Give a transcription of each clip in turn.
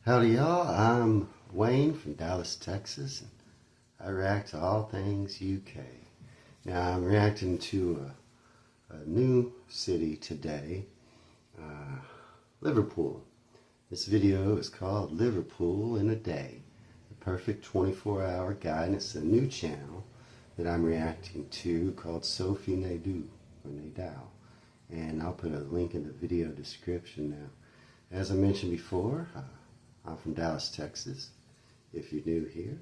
Howdy y'all, I'm Wayne from Dallas, Texas, and I react to all things UK. Now I'm reacting to a new city today, Liverpool. This video is called Liverpool in a Day, the perfect 24-hour guide, and it's a new channel that I'm reacting to called Sophie Nadeau, or Nadeau, and I'll put a link in the video description now. As I mentioned before, I'm from Dallas, Texas, if you're new here,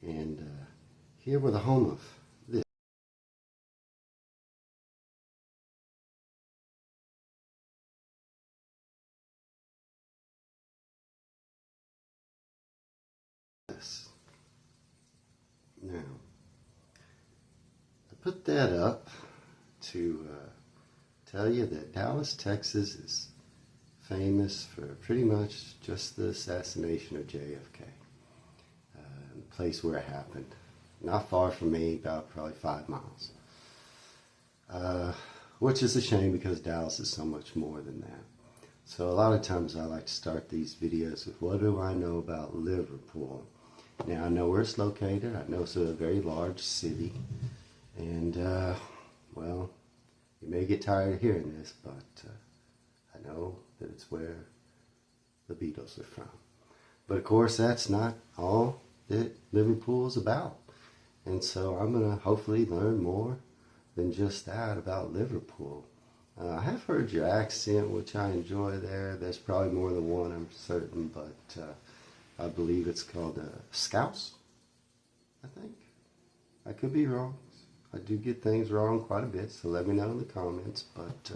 and here we're the home of this. Now, I put that up to tell you that Dallas, Texas is famous for pretty much just the assassination of JFK, the place where it happened. Not far from me, about probably 5 miles. Which is a shame because Dallas is so much more than that. So a lot of times I like to start these videos with what do I know about Liverpool. Now I know where it's located, I know it's a very large city, and well, you may get tired of hearing this, but I know that it's where the Beatles are from. But of course that's not all that Liverpool is about. And so I'm going to hopefully learn more than just that about Liverpool. I have heard your accent, which I enjoy there. There's probably more than one, I'm certain, but I believe it's called Scouse, I think. I could be wrong. I do get things wrong quite a bit, so let me know in the comments. But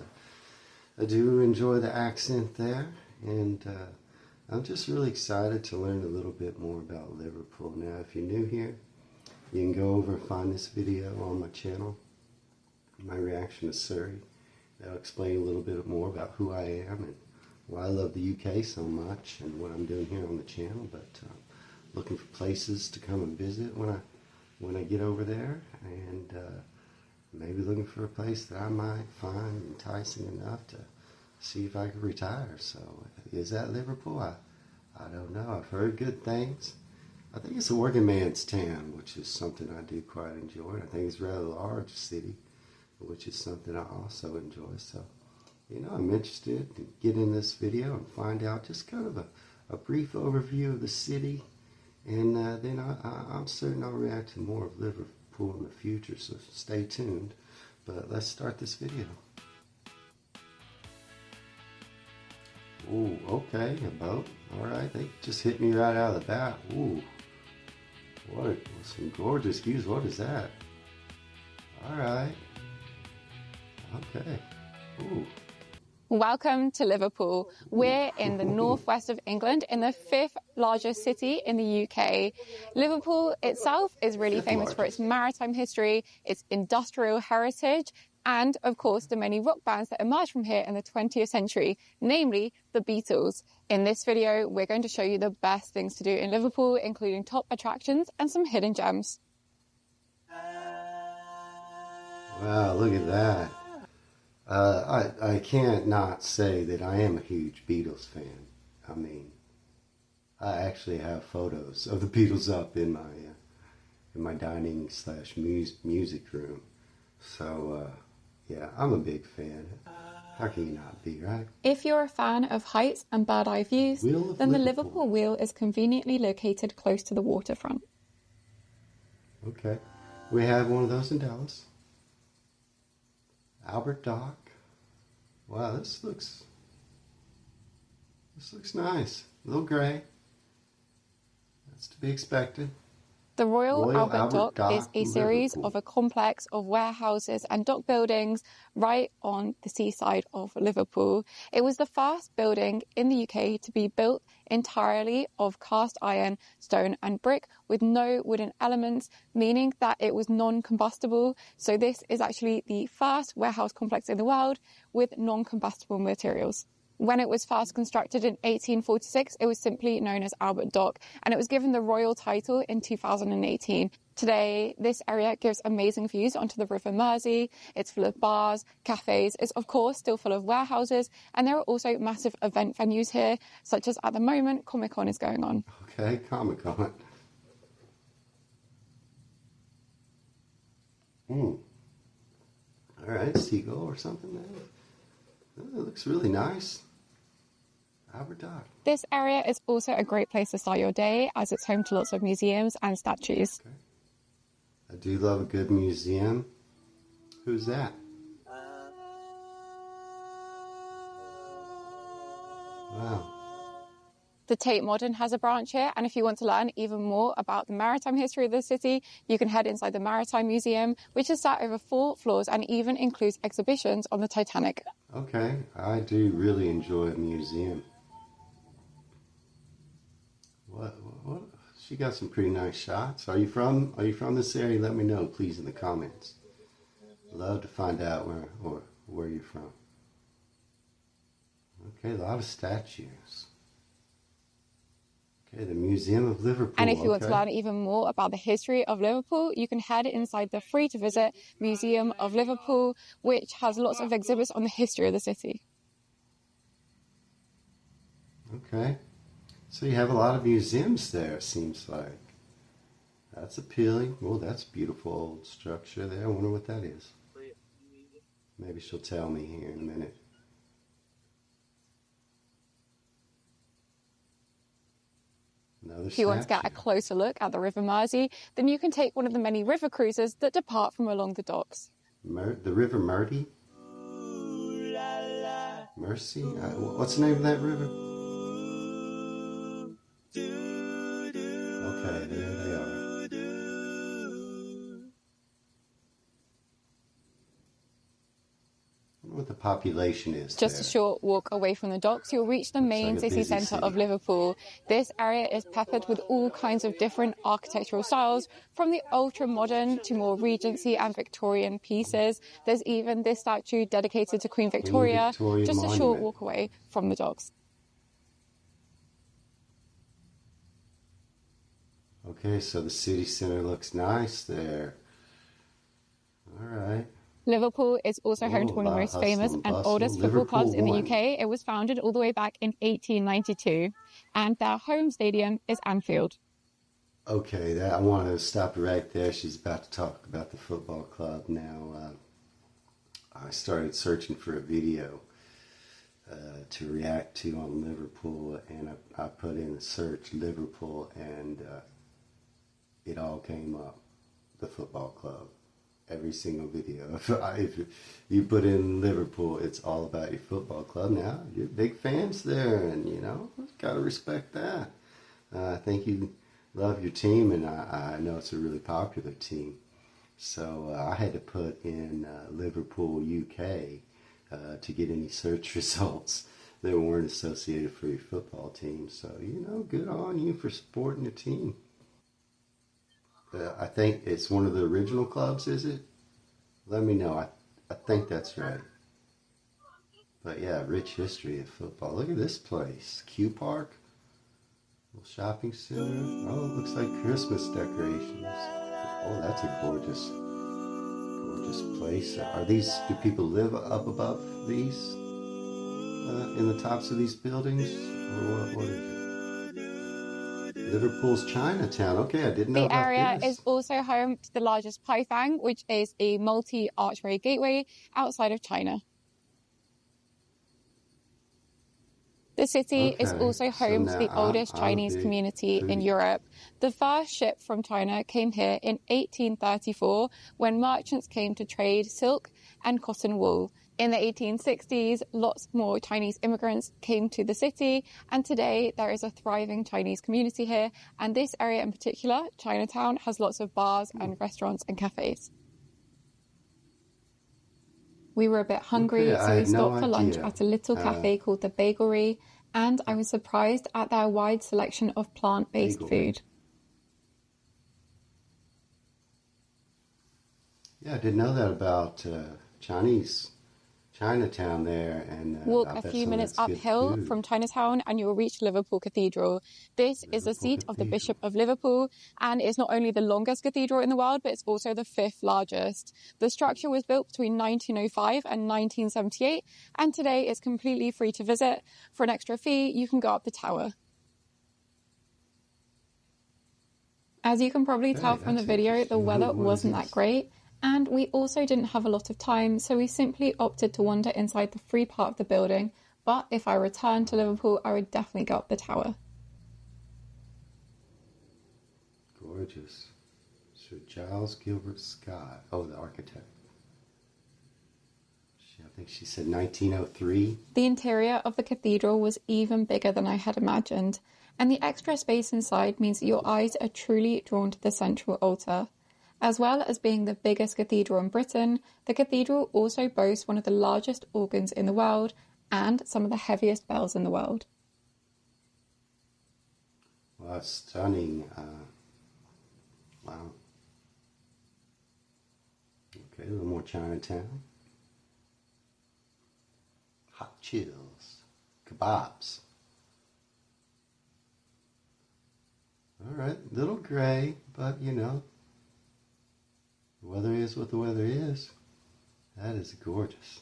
I do enjoy the accent there, and I'm just really excited to learn a little bit more about Liverpool. Now, if you're new here, you can go over and find this video on my channel, my reaction to Surrey. That'll explain a little bit more about who I am and why I love the UK so much and what I'm doing here on the channel. But looking for places to come and visit when I get over there, and maybe looking for a place that I might find enticing enough to see if I could retire. So is that Liverpool? I don't know. I've heard good things. I think it's a working man's town, which is something I do quite enjoy. I think it's a rather large city, which is something I also enjoy. So, you know, I'm interested to get in this video and find out just kind of a brief overview of the city. And then I'm certain I'll react to more of Liverpool in the future, so stay tuned. But let's start this video. Ooh, okay, a boat. All right, they just hit me right out of the bat. Ooh, what some gorgeous views. What is that? All right. Okay. Ooh. Welcome to Liverpool. We're in the northwest of England, in the 5th largest city in the UK. Liverpool itself is really famous for its maritime history, its industrial heritage, and of course the many rock bands that emerged from here in the 20th century, namely the Beatles. In this video, we're going to show you the best things to do in Liverpool, including top attractions and some hidden gems. Wow, look at that. I can't not say that I am a huge Beatles fan. I mean, I actually have photos of the Beatles up in my dining / music room. So yeah, I'm a big fan. How can you not be, right? If you're a fan of heights and bird-eye views, then the Liverpool Wheel is conveniently located close to the waterfront. Okay, we have one of those in Dallas. Albert Dock. Wow, this looks nice. A little gray. That's to be expected. The Royal Albert Dock is a series of a complex of warehouses and dock buildings right on the seaside of Liverpool. It was the first building in the UK to be built entirely of cast iron, stone and brick with no wooden elements, meaning that it was non-combustible. So this is actually the first warehouse complex in the world with non-combustible materials. When it was first constructed in 1846, it was simply known as Albert Dock, and it was given the royal title in 2018. Today, this area gives amazing views onto the River Mersey. It's full of bars, cafes. It's, of course, still full of warehouses, and there are also massive event venues here, such as at the moment, Comic-Con is going on. Okay, Comic-Con. All right, seagull or something there. Oh, it looks really nice. Albert Dock. This area is also a great place to start your day, as it's home to lots of museums and statues. Okay. I do love a good museum. Who's that? Wow. The Tate Modern has a branch here, and if you want to learn even more about the maritime history of the city, you can head inside the Maritime Museum, which is sat over 4 floors and even includes exhibitions on the Titanic. Okay, I do really enjoy a museum. What? She got some pretty nice shots. Are you from this area? Let me know, please, in the comments. Love to find out where you're from. Okay, a lot of statues. Okay, the Museum of Liverpool. And if you want to learn even more about the history of Liverpool, you can head inside the free-to-visit Museum of Liverpool, which has lots of exhibits on the history of the city. Okay. So you have a lot of museums there, it seems like. That's appealing. Oh, that's a beautiful old structure there. I wonder what that is. Maybe she'll tell me here in a minute. If you want to get a closer look at the River Mersey, then you can take one of the many river cruises that depart from along the docks. The River Mersey? Mercy? What's the name of that river? Okay, there they are. I wonder what the population is Just there. a short walk away from the docks, you'll reach the main city centre of Liverpool. This area is peppered with all kinds of different architectural styles, from the ultra-modern to more Regency and Victorian pieces. There's even this statue dedicated to Queen Victoria, just a short walk away from the docks. Okay, so the city centre looks nice there. All right. Liverpool is also home to one of the most famous and oldest football clubs in the UK. It was founded all the way back in 1892, and their home stadium is Anfield. Okay, I want to stop right there. She's about to talk about the football club now. I started searching for a video to react to on Liverpool, and I put in a search Liverpool, and it all came up, the football club. Every single video. If you put in Liverpool, it's all about your football club. Now, you're big fans there, and gotta respect that. I think you love your team, and I know it's a really popular team. So I had to put in Liverpool UK to get any search results that weren't associated for your football team. So, good on you for supporting your team. I think it's one of the original clubs, is it? Let me know. I think that's right. But yeah, rich history of football. Look at this place. Q Park. Little shopping center. Oh, it looks like Christmas decorations. Oh, that's a gorgeous place. Do people live up above these? In the tops of these buildings? Or what is it? Liverpool's Chinatown. Okay, I didn't know about this. The area is also home to the largest Pythang, which is a multi-archway gateway outside of China. The city is also home to the oldest Chinese community in Europe. The first ship from China came here in 1834 when merchants came to trade silk and cotton wool. In the 1860s, lots more Chinese immigrants came to the city, and today there is a thriving Chinese community here, and this area in particular, Chinatown, has lots of bars and restaurants and cafes. We were a bit hungry, so we stopped for lunch at a little cafe called the Bagelry, and I was surprised at their wide selection of plant-based food. Yeah, I didn't know that about Chinese Chinatown there, and Walk I a bet few some of minutes that's good uphill food. from Chinatown and you'll reach Liverpool Cathedral. This is the Liverpool seat of the Cathedral. Bishop of Liverpool, and it's not only the longest cathedral in the world, but it's also the fifth largest. The structure was built between 1905 and 1978, and today it's completely free to visit. For an extra fee, you can go up the tower. As you can probably tell from the That's video, the interesting. weather What is wasn't that this? great, and we also didn't have a lot of time, so we simply opted to wander inside the free part of the building. But if I returned to Liverpool, I would definitely go up the tower. Gorgeous. Sir Giles Gilbert Scott. Oh, the architect. I think she said 1903. The interior of the cathedral was even bigger than I had imagined, and the extra space inside means that your eyes are truly drawn to the central altar. As well as being the biggest cathedral in Britain, the cathedral also boasts one of the largest organs in the world and some of the heaviest bells in the world. Well, that's stunning. Wow. Okay, a little more Chinatown. Hot chills. Kebabs. All right, little gray, but you know, the weather is what the weather is. That is gorgeous.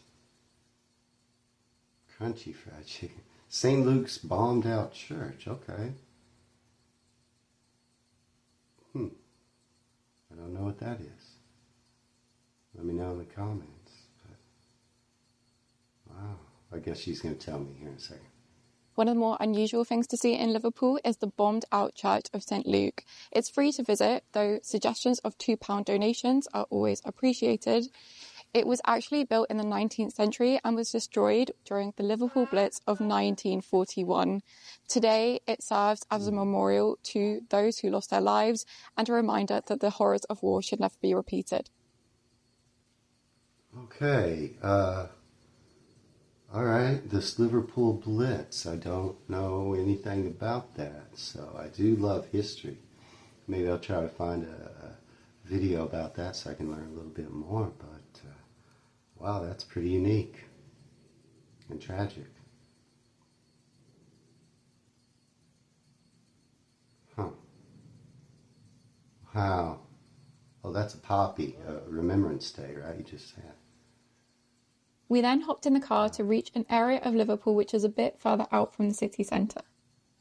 Crunchy fried chicken. St. Luke's bombed out church. Okay. I don't know what that is. Let me know in the comments. But, wow. I guess she's going to tell me here in a second. One of the more unusual things to see in Liverpool is the bombed out Church of St. Luke. It's free to visit, though suggestions of £2 donations are always appreciated. It was actually built in the 19th century and was destroyed during the Liverpool Blitz of 1941. Today, it serves as a memorial to those who lost their lives and a reminder that the horrors of war should never be repeated. Okay. All right. This Liverpool Blitz. I don't know anything about that, so I do love history. Maybe I'll try to find a video about that so I can learn a little bit more, but wow, that's pretty unique and tragic. Huh. Wow. Oh, that's a poppy, Remembrance Day, right? You just said. We then hopped in the car to reach an area of Liverpool which is a bit further out from the city centre.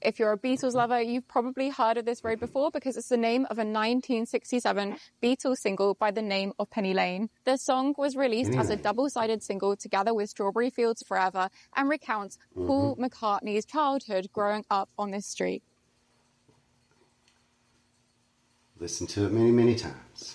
If you're a Beatles lover, you've probably heard of this road before because it's the name of a 1967 Beatles single by the name of Penny Lane. The song was released as a double-sided single together with Strawberry Fields Forever and recounts Paul McCartney's childhood growing up on this street. Listened to it many, many times.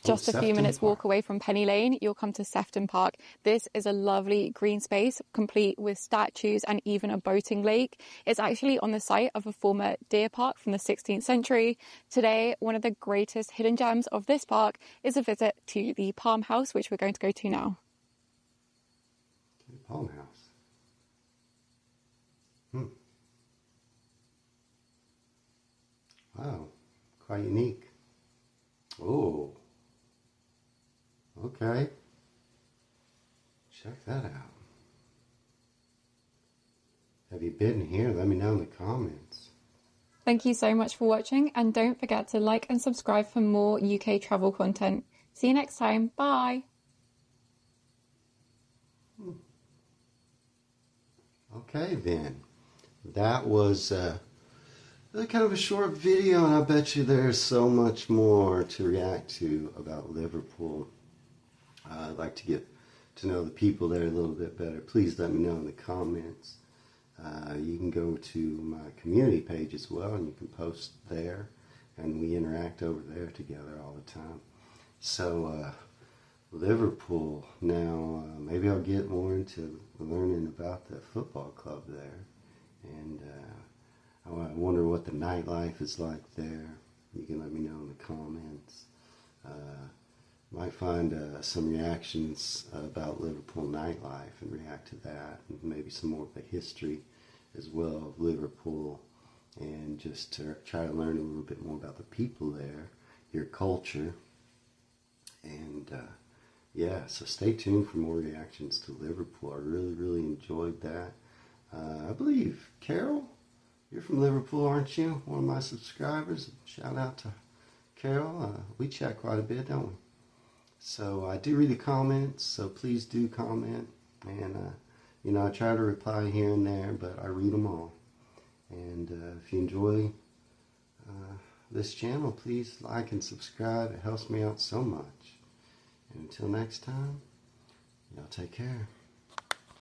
Just a few minutes walk away from Penny Lane, you'll come to Sefton Park. This is a lovely green space, complete with statues and even a boating lake. It's actually on the site of a former deer park from the 16th century. Today, one of the greatest hidden gems of this park is a visit to the Palm House, which we're going to go to now. Palm House. Wow, quite unique. Oh. Okay. Check that out. Have you been here? Let me know in the comments. Thank you so much for watching, and don't forget to like and subscribe for more UK travel content. See you next time. Bye. Okay then. That was kind of a short video, and I bet you there's so much more to react to about Liverpool. I'd like to get to know the people there a little bit better. Please let me know in the comments. You can go to my community page as well, and you can post there, and we interact over there together all the time. So, Liverpool. Now, maybe I'll get more into learning about the football club there, and I wonder what the nightlife is like there. You can let me know in the comments. Might find some reactions about Liverpool nightlife and react to that, and maybe some more of the history as well of Liverpool, and just to try to learn a little bit more about the people there, your culture, and yeah, so stay tuned for more reactions to Liverpool. I really, really enjoyed that. I believe, Carol, you're from Liverpool, aren't you? One of my subscribers. Shout out to Carol. We chat quite a bit, don't we? So I do read the comments, so please do comment. And, I try to reply here and there, but I read them all. And if you enjoy this channel, please like and subscribe. It helps me out so much. And until next time, y'all take care.